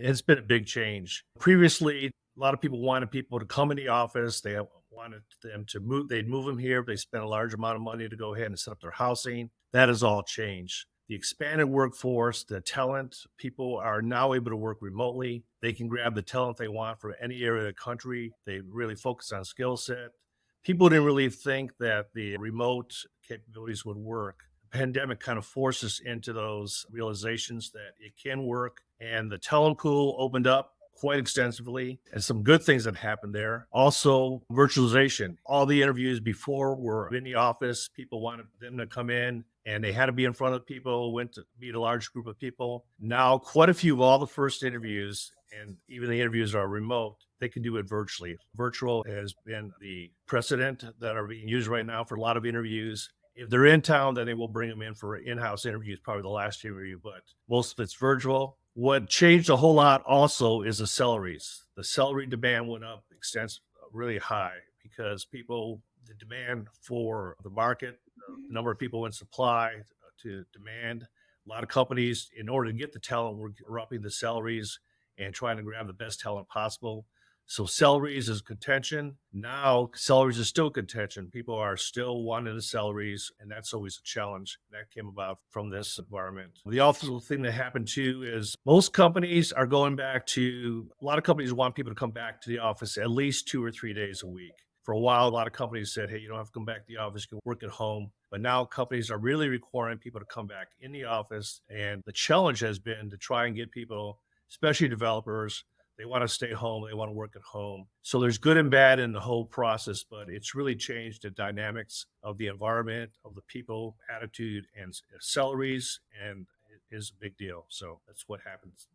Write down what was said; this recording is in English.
It's been a big change. Previously, a lot of people wanted people to come in the office. They wanted them to move. They'd move them here. They spent a large amount of money to go ahead and set up their housing. That has all changed. The expanded workforce, the talent, people are now able to work remotely. They can grab the talent they want from any area of the country. They really focus on skill set. People didn't really think that the remote capabilities would work. The pandemic kind of forced us into those realizations that it can work, and the talent pool opened up quite extensively, and some good things that happened there. Also, virtualization. All the interviews before were in the office. People wanted them to come in and they had to be in front of people, went to meet a large group of people. Now, quite a few of all the first interviews and even the interviews are remote. They can do it virtually. Virtual has been the precedent that are being used right now for a lot of interviews. If they're in town, then they will bring them in for in-house interviews, probably the last interview, but most of it's virtual. What changed a whole lot also is the salaries. The salary demand went up extensive, really high because the demand for the market, the number of people in supply to demand. A lot of companies, in order to get the talent, were upping the salaries and trying to grab the best talent possible. So salaries is contention. Now salaries is still contention. People are still wanting the salaries, and that's always a challenge. That came about from this environment. The awful thing that happened too is most companies are going back to a lot of companies want people to come back to the office at least 2 or 3 days a week. For a while, a lot of companies said, hey, you don't have to come back to the office, you can work at home. But now companies are really requiring people to come back in the office. And the challenge has been to try and get people, especially developers, they want to stay home. They want to work at home. So there's good and bad in the whole process, but it's really changed the dynamics of the environment, of the people, attitude, and salaries, and it is a big deal. So that's what happens.